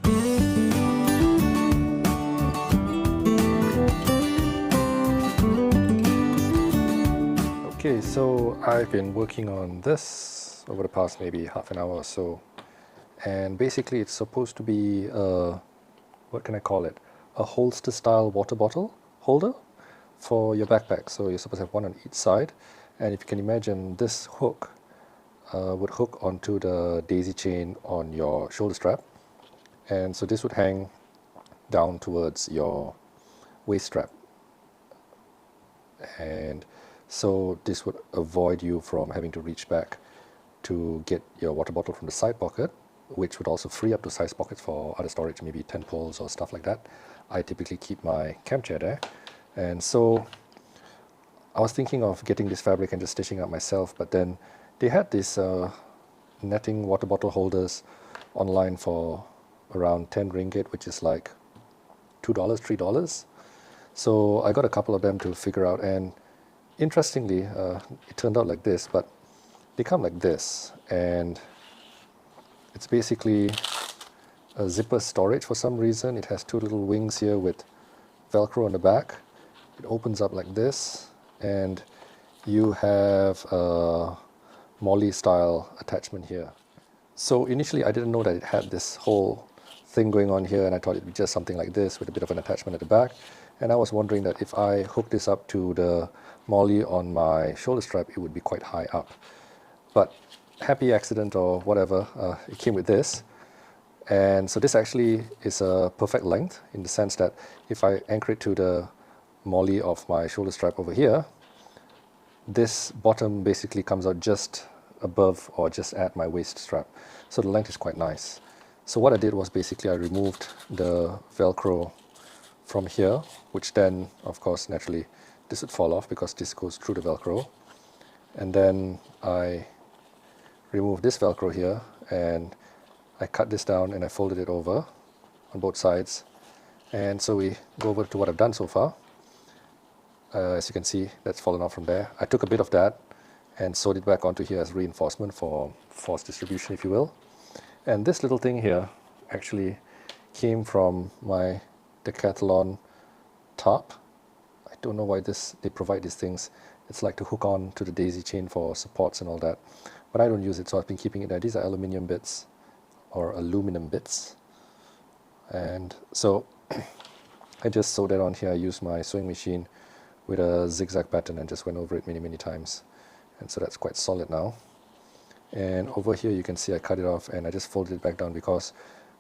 Okay, so I've been working on this over the past maybe half an hour or so, and basically it's supposed to be what can I call it? A holster style water bottle holder for your backpack. So you're supposed to have one on each side, and if you can imagine, this hook would hook onto the daisy chain on your shoulder strap, and so this would hang down towards your waist strap, and so this would avoid you from having to reach back to get your water bottle from the side pocket, which would also free up the size pockets for other storage, maybe tent poles or stuff like that. I typically keep my camp chair there, and so I was thinking of getting this fabric and just stitching up myself, but then they had these netting water bottle holders online for around 10 ringgit, which is like $2, $3. So I got a couple of them to figure out, and interestingly, it turned out like this, but they come like this, and it's basically a zipper storage for some reason. It has two little wings here with Velcro on the back. It opens up like this, and you have a Molly style attachment here. So initially I didn't know that it had this whole thing going on here, and I thought it'd be just something like this with a bit of an attachment at the back. And I was wondering that if I hook this up to the Molly on my shoulder strap, it would be quite high up. But happy accident or whatever, it came with this. And so this actually is a perfect length in the sense that if I anchor it to the Molly of my shoulder strap over here, this bottom basically comes out just above or just at my waist strap. So the length is quite nice. So what I did was basically I removed the Velcro from here, which then of course naturally this would fall off because this goes through the Velcro. And then I removed this Velcro here, and I cut this down and I folded it over on both sides. And so we go over to what I've done so far. As you can see, that's fallen off from there. I took a bit of that and sewed it back onto here as reinforcement for force distribution, if you will. And this little thing here actually came from my Decathlon tarp. I don't know why they provide these things. It's like to hook on to the daisy chain for supports and all that. But I don't use it, so I've been keeping it there. These are aluminum bits, or aluminum bits. And so I just sewed that on here. I used my sewing machine with a zigzag pattern and just went over it many times. And so that's quite solid now. And over here you can see I cut it off and I just folded it back down, because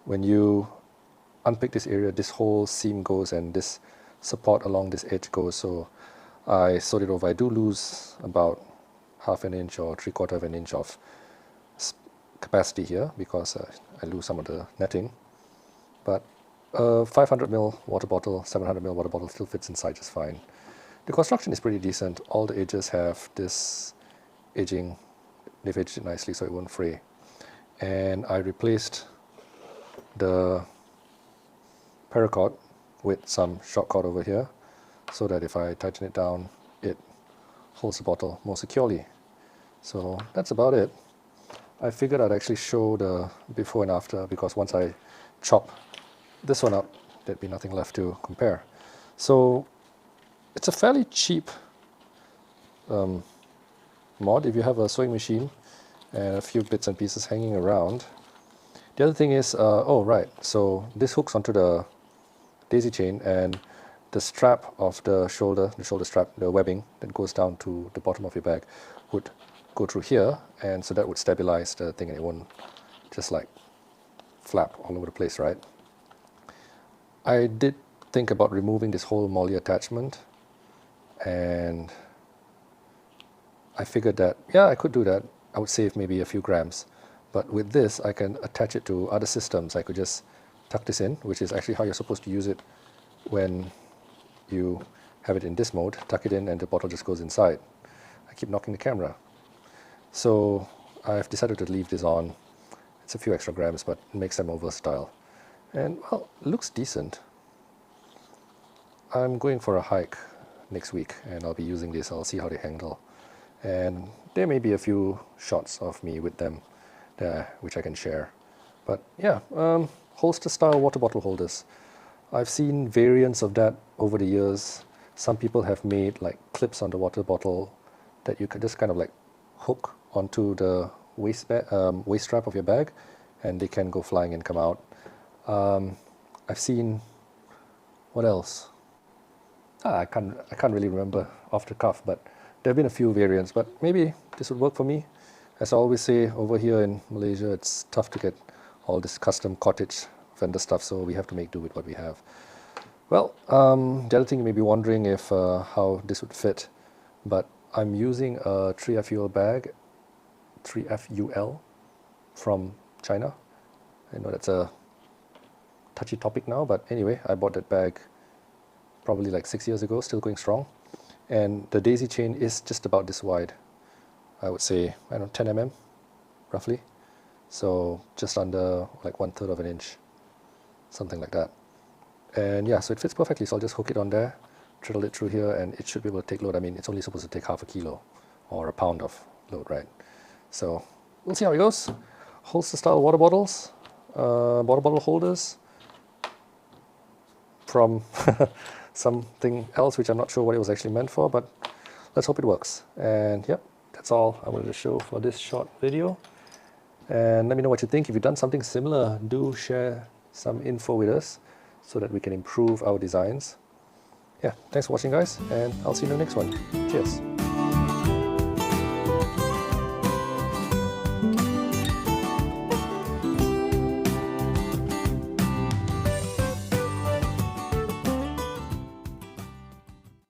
when you unpick this area, this whole seam goes and this support along this edge goes. So I sewed it over. I do lose about half an inch or 3/4 of an inch of capacity here because I lose some of the netting. But 500 ml water bottle, 700 ml water bottle still fits inside just fine. The construction is pretty decent. All the edges have this edging. They've edged it nicely so it won't fray. And I replaced the paracord with some shock cord over here, so that if I tighten it down, it holds the bottle more securely. So that's about it. I figured I'd actually show the before and after, because once I chop this one up, there'd be nothing left to compare. So it's a fairly cheap mod if you have a sewing machine and a few bits and pieces hanging around. The other thing is, oh right, so this hooks onto the daisy chain, and the strap of the shoulder strap, the webbing that goes down to the bottom of your bag would go through here, and so that would stabilize the thing and it won't just like flap all over the place, right? I did think about removing this whole Molly attachment, and I figured that, yeah, I could do that. I would save maybe a few grams. But with this, I can attach it to other systems. I could just tuck this in, which is actually how you're supposed to use it when you have it in this mode. Tuck it in and the bottle just goes inside. I keep knocking the camera. So I've decided to leave this on. It's a few extra grams, but it makes them more versatile. And well, it looks decent. I'm going for a hike next week and I'll be using this. I'll see how they handle. And there may be a few shots of me with them there, which I can share. But yeah, holster style water bottle holders. I've seen variants of that over the years. Some people have made like clips on the water bottle that you could just kind of like hook onto the waist strap of your bag, and they can go flying and come out. I've seen, what else? I can't really remember off the cuff, but there have been a few variants, but maybe this would work for me. As I always say, over here in Malaysia, it's tough to get all this custom cottage vendor stuff, so we have to make do with what we have. Well, the other thing you may be wondering if how this would fit, but I'm using a 3FUL bag, 3FUL from China. I know that's a touchy topic now, but anyway, I bought that bag probably like 6 years ago, still going strong. And the daisy chain is just about this wide. I would say, I don't know, 10 mm, roughly. So just under like 1/3 of an inch, something like that. And yeah, so it fits perfectly. So I'll just hook it on there, triddle it through here, and it should be able to take load. I mean, it's only supposed to take half a kilo or a pound of load, right? So we'll see how it goes. Holster style water bottles, water bottle holders from something else, which I'm not sure what it was actually meant for, but let's hope it works. And yep, that's all I wanted to show for this short video. And let me know what you think. If you've done something similar, do share some info with us so that we can improve our designs. Yeah, thanks for watching, guys, and I'll see you in the next one. Cheers.